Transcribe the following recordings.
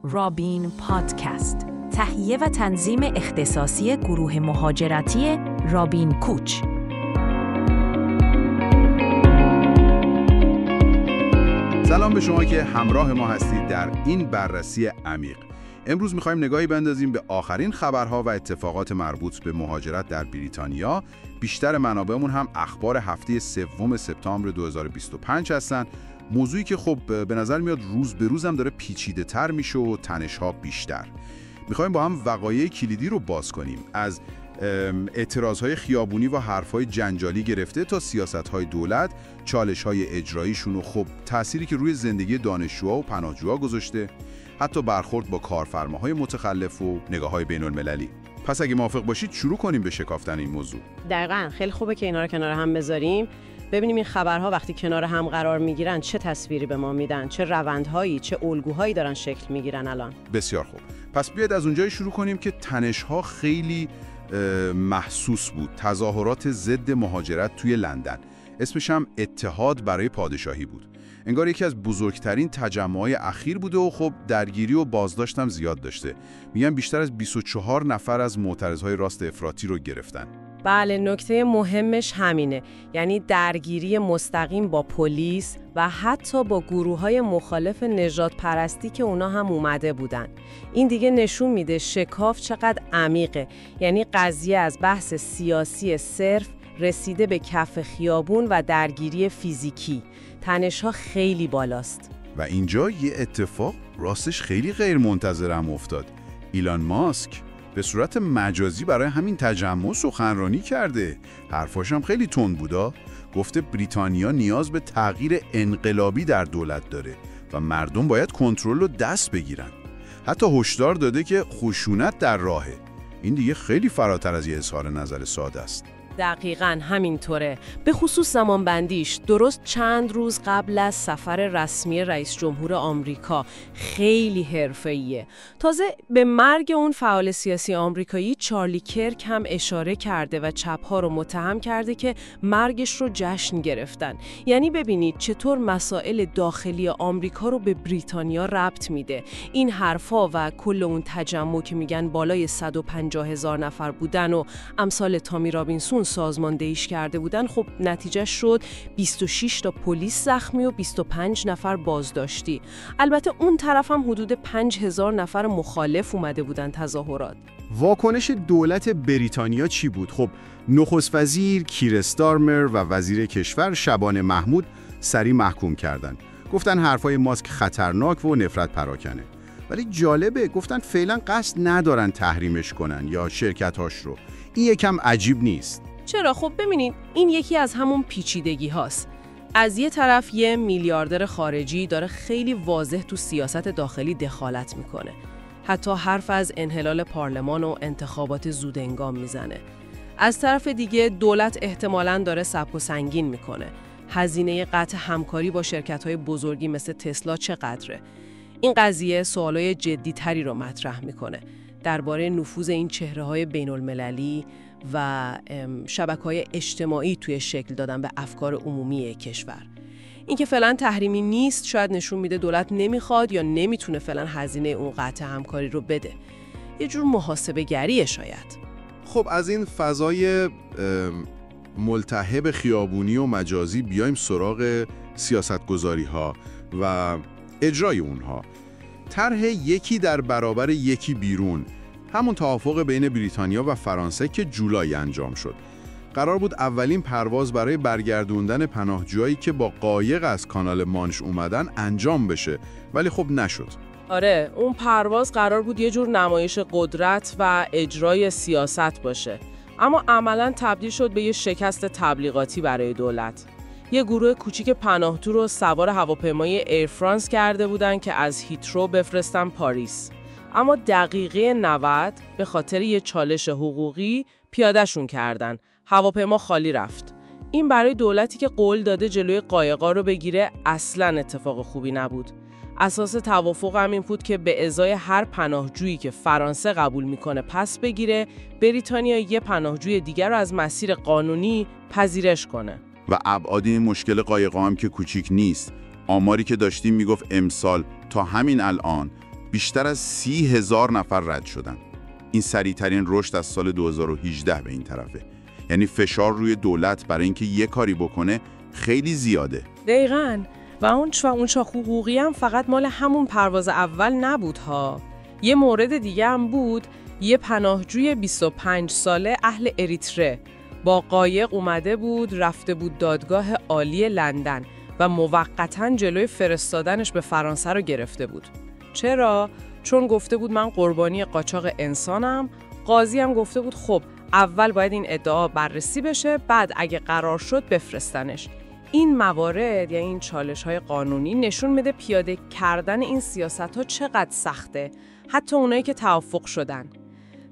رابین پادکست، تهیه و تنظیم اختصاصی گروه مهاجرتی رابین کوچ. سلام به شما که همراه ما هستید در این بررسی عمیق. امروز می‌خوایم نگاهی بندازیم به آخرین خبرها و اتفاقات مربوط به مهاجرت در بریتانیا. بیشتر منابعمون هم اخبار هفته سوم سپتامبر 2025 هستن. موضوعی که خب به نظر میاد روز به روز هم داره پیچیده‌تر میشه و تنش‌ها بیشتر. می‌خوایم با هم وقایع کلیدی رو باز کنیم، از اعتراضهای خیابونی و حرفهای جنجالی گرفته تا سیاستهای دولت، چالش‌های اجراییشون و خب تأثیری که روی زندگی دانشجوها و پناهجوها گذاشته، حتی برخورد با کارفرماهای متخلف و نگاه‌های بین‌المللی. پس اگه موافق باشید شروع کنیم به شکافتن این موضوع. دقیقاً، خیلی خوبه که اینا رو کنار هم بذاریم، ببینیم این خبرها وقتی کنار هم قرار میگیرن چه تصویری به ما میدن، چه روندهایی، چه الگوهایی دارن شکل میگیرن الان. بسیار خوب. پس بیاید از اونجایی شروع کنیم که تنش‌ها خیلی محسوس بود. تظاهرات ضد مهاجرت توی لندن، اسمش هم اتحاد برای پادشاهی بود. انگار یکی از بزرگترین تجمع‌های اخیر بوده و خب درگیری و بازداشت هم زیاد داشته. میگن بیشتر از 24 نفر از معترضهای راست افراطی رو گرفتن. بله، نکته مهمش همینه، یعنی درگیری مستقیم با پلیس و حتی با گروه‌های مخالف نژاد پرستی که اونا هم اومده بودن. این دیگه نشون میده شکاف چقدر عمیقه، یعنی قضیه از بحث سیاسی صرف رسیده به کف خیابون و درگیری فیزیکی. تنش‌ها خیلی بالاست. و اینجا یه اتفاق راستش خیلی غیر منتظرم افتاد. ایلان ماسک به صورت مجازی برای همین تجمع سخنرانی کرده. حرفاش هم خیلی تند بودا. گفته بریتانیا نیاز به تغییر انقلابی در دولت داره و مردم باید کنترل رو دست بگیرن. حتی هشدار داده که خشونت در راهه. این دیگه خیلی فراتر از یه اظهار نظر ساده است. دقیقاً همینطوره. به خصوص زمانبندیش درست چند روز قبل از سفر رسمی رئیس جمهور آمریکا، خیلی حرفه‌ایه. تازه به مرگ اون فعال سیاسی آمریکایی چارلی کرک هم اشاره کرده و چپ‌ها رو متهم کرده که مرگش رو جشن گرفتن. یعنی ببینید چطور مسائل داخلی آمریکا رو به بریتانیا ربط میده. این حرفا و کل اون تجمع که میگن بالای 150,000 نفر بودن و امثال تامی رابینسون سازماندهیش کرده بودن، خب نتیجه شد 26 تا پلیس زخمی و 25 نفر بازداشتی. البته اون طرف هم حدود 5,000 نفر مخالف اومده بودن تظاهرات. واکنش دولت بریتانیا چی بود؟ خب نخست وزیر کیر استارمر و وزیر کشور شبانه محمود سریع محکوم کردن. گفتن حرفای ماسک خطرناک و نفرت پراکنه. ولی جالبه، گفتن فعلا قصد ندارن تحریمش کنن یا شرکتاش رو. این یکم عجیب نیست؟ چرا؟ خب ببینید، این یکی از همون پیچیدگی هاست. از یه طرف یه میلیاردر خارجی داره خیلی واضح تو سیاست داخلی دخالت میکنه. حتی حرف از انحلال پارلمان و انتخابات زودهنگام میزنه. از طرف دیگه دولت احتمالاً داره سبک و سنگین میکنه. هزینه قطع همکاری با شرکت‌های بزرگی مثل تسلا چقدره؟ این قضیه سوالای جدی‌تری رو مطرح میکنه درباره نفوذ این چهره‌های بین‌المللی و شبکه‌های اجتماعی توی شکل دادن به افکار عمومی کشور. این که فعلا تحریمی نیست شاید نشون میده دولت نمیخواد یا نمیتونه فعلا هزینه اون قطع همکاری رو بده. یه جور محاسبه گریه شاید. خب از این فضای ملتهب خیابونی و مجازی بیایم سراغ سیاستگذاری‌ها و اجرای اونها. طرح یکی در برابر یکی بیرون، همون توافق بین بریتانیا و فرانسه که جولای انجام شد. قرار بود اولین پرواز برای برگردوندن پناهجویی که با قایق از کانال مانش اومدن انجام بشه، ولی خب نشد. آره، اون پرواز قرار بود یه جور نمایش قدرت و اجرای سیاست باشه، اما عملاً تبدیل شد به یه شکست تبلیغاتی برای دولت. یه گروه کوچیک پناهجو رو سوار هواپیمای ایر فرانس کرده بودن که از هیترو بفرستن پاریس. اما دقیقه 90 به خاطر یه چالش حقوقی پیادهشون کردن. هواپیما خالی رفت. این برای دولتی که قول داده جلوی قایقا رو بگیره اصلاً اتفاق خوبی نبود. اساس توافق هم این بود که به ازای هر پناهجویی که فرانسه قبول میکنه پس بگیره، بریتانیا یه پناهجوی دیگر رو از مسیر قانونی پذیرش کنه. و ابعاد این مشکل قایقا هم که کوچیک نیست. آماری که داشتیم میگفت امسال تا همین الان بیشتر از 30,000 نفر رد شدن. این سریع‌ترین رشد از سال 2018 به این طرفه. یعنی فشار روی دولت برای اینکه یه کاری بکنه خیلی زیاده. دقیقاً. و اون شاخ حقوقی هم فقط مال همون پرواز اول نبود ها. یه مورد دیگه هم بود، یه پناهجوی 25 ساله اهل اریتره با قایق اومده بود، رفته بود دادگاه عالی لندن و موقتاً جلوی فرستادنش به فرانسه رو گرفته بود. چرا؟ چون گفته بود من قربانی قاچاق انسانم. قاضی هم گفته بود خب اول باید این ادعا بررسی بشه، بعد اگه قرار شد بفرستنش. این موارد یا این چالش‌های قانونی نشون میده پیاده کردن این سیاست‌ها چقدر سخته، حتی اونایی که توافق شدن.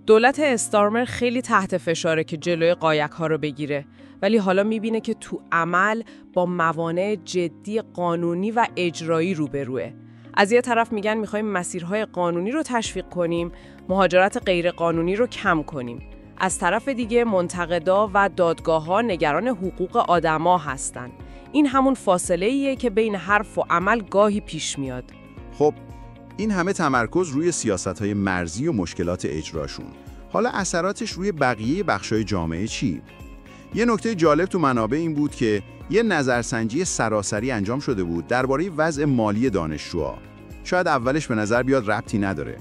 دولت استارمر خیلی تحت فشاره که جلوی قایق‌ها رو بگیره، ولی حالا میبینه که تو عمل با موانع جدی قانونی و اجرایی روبروه. از یه طرف میگن میخوایم مسیرهای قانونی رو تشویق کنیم، مهاجرت غیر قانونی رو کم کنیم. از طرف دیگه منتقدا و دادگاه‌ها نگران حقوق آدما هستن. این همون فاصله‌ایه که بین حرف و عمل گاهی پیش میاد. خب این همه تمرکز روی سیاست‌های مرزی و مشکلات اجراشون. حالا اثراتش روی بقیه بخش‌های جامعه چی؟ یه نکته جالب تو منابع این بود که یه نظرسنجی سراسری انجام شده بود درباره وضع مالی دانشجوها. شاید اولش به نظر بیاد ربطی نداره،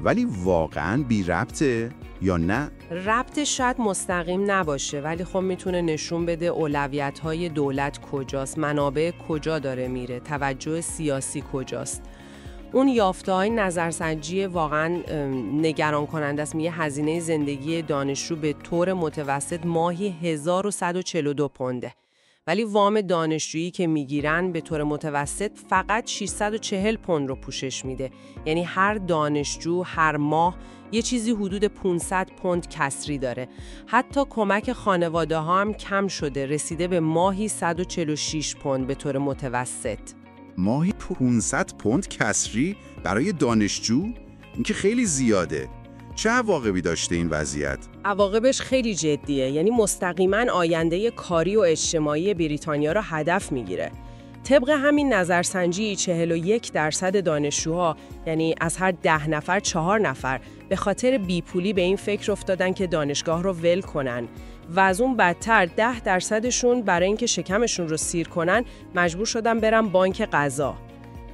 ولی واقعاً بی ربطه یا نه؟ ربطش شاید مستقیم نباشه، ولی خب میتونه نشون بده اولویت‌های دولت کجاست، منابع کجا داره میره، توجه سیاسی کجاست. اون یافته‌های نظرسنجی واقعاً نگران کننده است. میگه هزینه زندگی دانشجو به طور متوسط ماهی 1142 پونده. ولی وام دانشجویی که میگیرن به طور متوسط فقط 640 پوند رو پوشش میده. یعنی هر دانشجو هر ماه یه چیزی حدود 500 پوند کسری داره. حتی کمک خانواده ها هم کم شده، رسیده به ماهی 146 پوند به طور متوسط. ماهی 500 پوند کسری برای دانشجو؟ این که خیلی زیاده. چه عواقبی داشته این وضعیت؟ عواقبش خیلی جدیه، یعنی مستقیما آینده کاری و اجتماعی بریتانیا را هدف میگیره. طبق همین نظرسنجی 41% دانشجوها، یعنی از هر 10 نفر 4 نفر به خاطر بیپولی به این فکر افتادن که دانشگاه رو ول کنن و از اون بدتر 10%شون برای اینکه شکمشون رو سیر کنن مجبور شدن برن بانک قضا.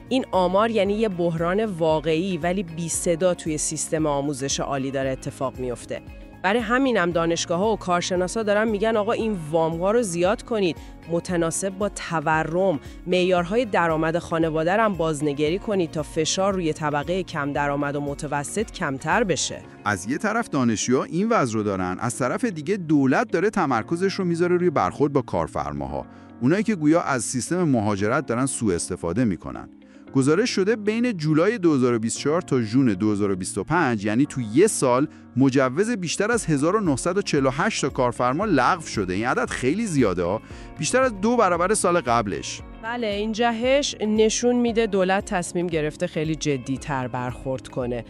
این آمار یعنی یه بحران واقعی ولی بی صدا توی سیستم آموزش عالی داره اتفاق میفته. برای همینم دانشگاه‌ها و کارشناسا دارن میگن آقا این وام‌ها رو زیاد کنید، متناسب با تورم، معیارهای درآمد خانواده رو هم بازنگری کنید تا فشار روی طبقه کم درآمد و متوسط کمتر بشه. از یه طرف دانشجوها این وضع رو دارن، از طرف دیگه دولت داره تمرکزش رو میذاره روی برخورد با کارفرماها، اونایی که گویا از سیستم مهاجرت دارن سوء استفاده میکنن. گزارش شده بین جولای 2024 تا ژون 2025، یعنی تو یه سال، مجوز بیشتر از 1948 تا کارفرما لغو شده. این عدد خیلی زیاده ها، بیشتر از 2 برابر سال قبلش. بله، این جهش نشون میده دولت تصمیم گرفته خیلی جدی‌تر برخورد کنه.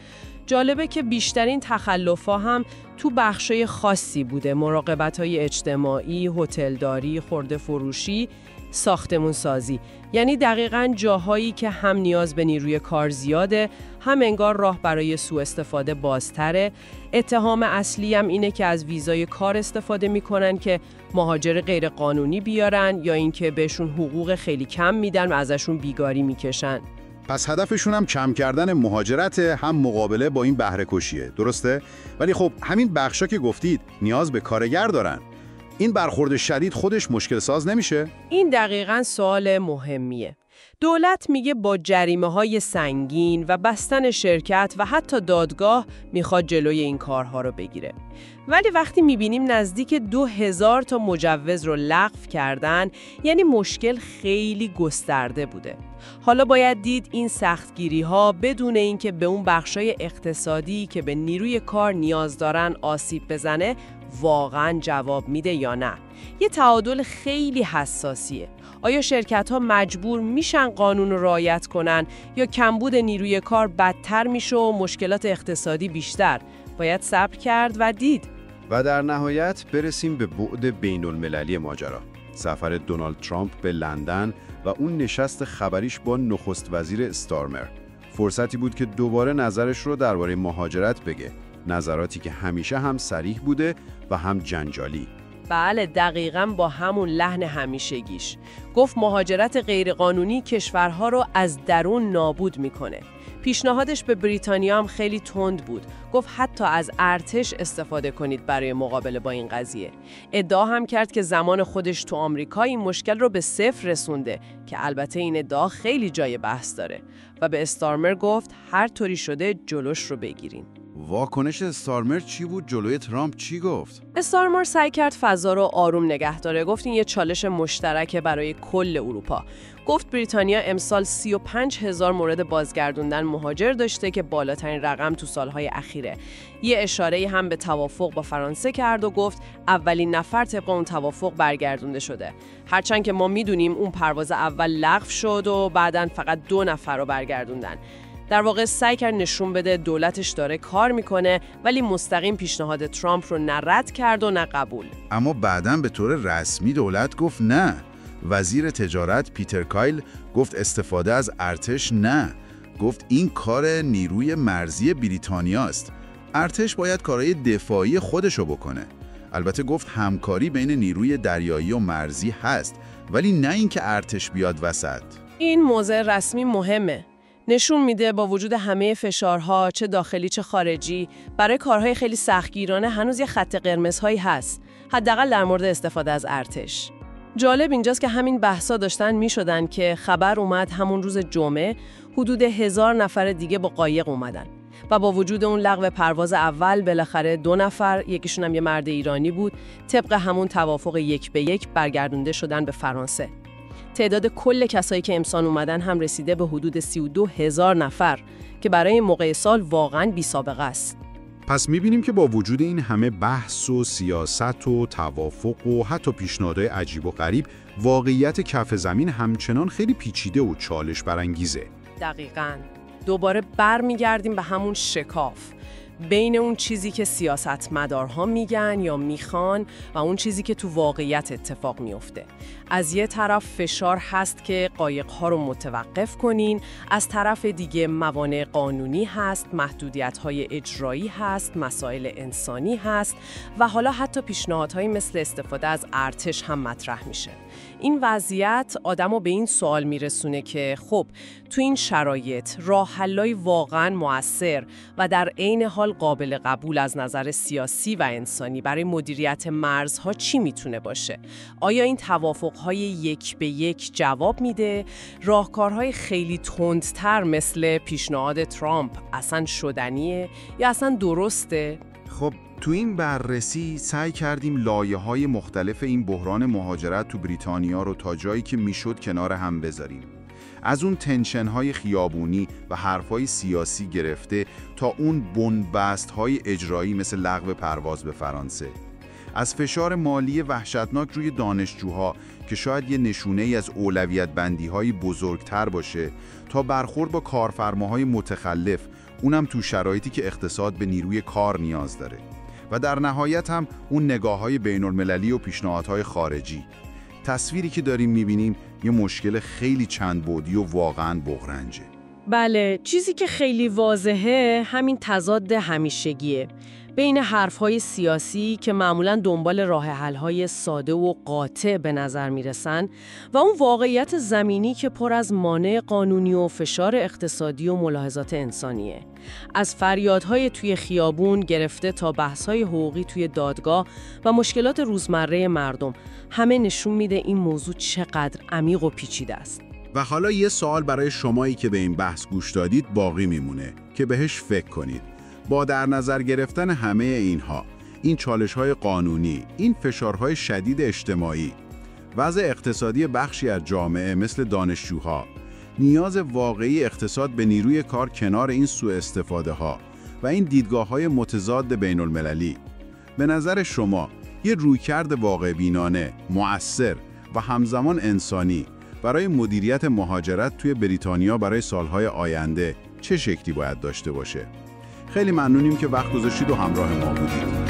جالبه که بیشترین تخلف‌ها هم تو بخشای خاصی بوده: مراقبت‌های اجتماعی، هتلداری، خرده فروشی، ساختمون سازی. یعنی دقیقاً جاهایی که هم نیاز به نیروی کار زیاده، هم انگار راه برای سوء استفاده بازتره. اتهام اصلی هم اینه که از ویزای کار استفاده میکنن که مهاجر غیر قانونی بیارن، یا اینکه بهشون حقوق خیلی کم میدن و ازشون بیگاری میکشن. پس هدفشون هم کم کردن مهاجرت، هم مقابله با این بهره‌کشیه، درسته؟ ولی خب همین بخشا که گفتید نیاز به کارگر دارن. این برخورد شدید خودش مشکل ساز نمیشه؟ این دقیقاً سوال مهمیه. دولت میگه با جریمه‌های سنگین و بستن شرکت و حتی دادگاه میخواد جلوی این کارها رو بگیره. ولی وقتی میبینیم نزدیک 2000 تا مجوز رو لغو کردن، یعنی مشکل خیلی گسترده بوده. حالا باید دید این سختگیری‌ها بدون اینکه به اون بخشای اقتصادی که به نیروی کار نیاز دارن آسیب بزنه واقعاً جواب میده یا نه. یه تعادل خیلی حساسیه. آیا شرکت‌ها مجبور میشن قانون رو رعایت کنن یا کمبود نیروی کار بدتر میشه و مشکلات اقتصادی بیشتر؟ باید صبر کرد و دید. و در نهایت برسیم به بعد بین‌المللی ماجرا. سفر دونالد ترامپ به لندن و اون نشست خبریش با نخست وزیر استارمر. فرصتی بود که دوباره نظرش رو درباره مهاجرت بگه. نظراتی که همیشه هم صریح بوده و هم جنجالی. بله، دقیقاً با همون لحن همیشگیش. گفت مهاجرت غیرقانونی کشورها رو از درون نابود میکنه. پیشنهادش به بریتانیا هم خیلی تند بود. گفت حتی از ارتش استفاده کنید برای مقابله با این قضیه. ادعا هم کرد که زمان خودش تو آمریکا این مشکل رو به صفر رسونده که البته این ادعا خیلی جای بحث داره و به استارمر گفت هر طوری شده جلوش رو بگیرین. واکنش استارمر چی بود؟ جلوی ترامپ چی گفت؟ استارمر سعی کرد فضا رو آروم نگه داره. گفت این یه چالش مشترکه برای کل اروپا. گفت بریتانیا امسال 35,000 مورد بازگردوندن مهاجر داشته که بالاترین رقم تو سالهای اخیره. یه اشاره هم به توافق با فرانسه کرد و گفت اولین نفر طبق اون توافق برگردونده شده. هرچند که ما میدونیم اون پرواز اول لغو شد و بعداً فقط 2 نفر رو برگردوندن. در واقع سعی کرد نشون بده دولتش داره کار میکنه، ولی مستقیم پیشنهاد ترامپ رو نه رد کرد و نه قبول. اما بعداً به طور رسمی دولت گفت نه. وزیر تجارت پیتر کایل گفت استفاده از ارتش نه. گفت این کار نیروی مرزی بریتانیاست. ارتش باید کارهای دفاعی خودشو بکنه. البته گفت همکاری بین نیروی دریایی و مرزی هست، ولی نه اینکه ارتش بیاد وسط. این موضع رسمی مهمه. نشون میده با وجود همه فشارها، چه داخلی چه خارجی، برای کارهای خیلی سختگیرانه هنوز یه خط قرمزهایی هست، حداقل در مورد استفاده از ارتش. جالب اینجاست که همین بحثا داشتن میشدن که خبر اومد همون روز جمعه حدود 1000 نفر دیگه با قایق اومدن و با وجود اون لغو پرواز اول بالاخره 2 نفر، یکیشون هم یه مرد ایرانی بود، طبق همون توافق 1 به 1 برگردونده شدن به فرانسه. تعداد کل کسایی که امسال اومدن هم رسیده به حدود 32,000 نفر که برای این موقع سال واقعاً بی سابقه است. پس می‌بینیم که با وجود این همه بحث و سیاست و توافق و حتی پیشنهادهای عجیب و غریب، واقعیت کف زمین همچنان خیلی پیچیده و چالش برانگیزه. دقیقاً. دوباره برمیگردیم به همون شکاف بین اون چیزی که سیاستمدارها میگن یا میخوان و اون چیزی که تو واقعیت اتفاق میفته. از یه طرف فشار هست که قایق‌ها رو متوقف کنین، از طرف دیگه موانع قانونی هست، محدودیت‌های اجرایی هست، مسائل انسانی هست و حالا حتی پیشنهادهایی مثل استفاده از ارتش هم مطرح میشه. این وضعیت آدمو به این سوال میرسونه که خب تو این شرایط راه حل‌های واقعاً مؤثر و در عین حال قابل قبول از نظر سیاسی و انسانی برای مدیریت مرزها چی میتونه باشه؟ آیا این توافق‌های 1 به 1 جواب میده؟ راهکارهای خیلی تندتر مثل پیشنهاد ترامپ اصلا شدنیه یا اصلا درسته؟ خب تو این بررسی سعی کردیم لایه‌های مختلف این بحران مهاجرت تو بریتانیا رو تا جایی که میشد کنار هم بذاریم. از اون تنشن‌های خیابونی و حرف‌های سیاسی گرفته تا اون بن‌بست‌های اجرایی مثل لغو پرواز به فرانسه. از فشار مالی وحشتناک روی دانشجوها که شاید یه نشونه‌ای از اولویت بندی‌های بزرگتر باشه تا برخورد با کارفرماهای متخلف، اونم تو شرایطی که اقتصاد به نیروی کار نیاز داره. و در نهایت هم اون نگاه‌های بین‌المللی و پیشنهادهای خارجی. تصویری که داریم می‌بینیم یه مشکل خیلی چند بعدی و واقعاً بغرنجه. بله، چیزی که خیلی واضحه همین تضاد همیشگیه بین حرف‌های سیاسی که معمولاً دنبال راه حل‌های ساده و قاطع به نظر میرسن و اون واقعیت زمینی که پر از مانع قانونی و فشار اقتصادی و ملاحظات انسانیه. از فریادهای توی خیابون گرفته تا بحث‌های حقوقی توی دادگاه و مشکلات روزمره مردم، همه نشون میده این موضوع چقدر عمیق و پیچیده است. و حالا یه سوال برای شمایی که به این بحث گوش دادید باقی میمونه که بهش فکر کنید. با در نظر گرفتن همه اینها، این چالش‌های قانونی، این فشارهای شدید اجتماعی، وضع اقتصادی بخشی از جامعه مثل دانشجوها، نیاز واقعی اقتصاد به نیروی کار کنار این سوء استفاده ها و این دیدگاه‌های متضاد بین المللی، به نظر شما یه رویکرد واقع بینانه، مؤثر و همزمان انسانی برای مدیریت مهاجرت توی بریتانیا برای سالهای آینده چه شکلی باید داشته باشه؟ خیلی ممنونیم که وقت گذاشتید و همراه ما بودید.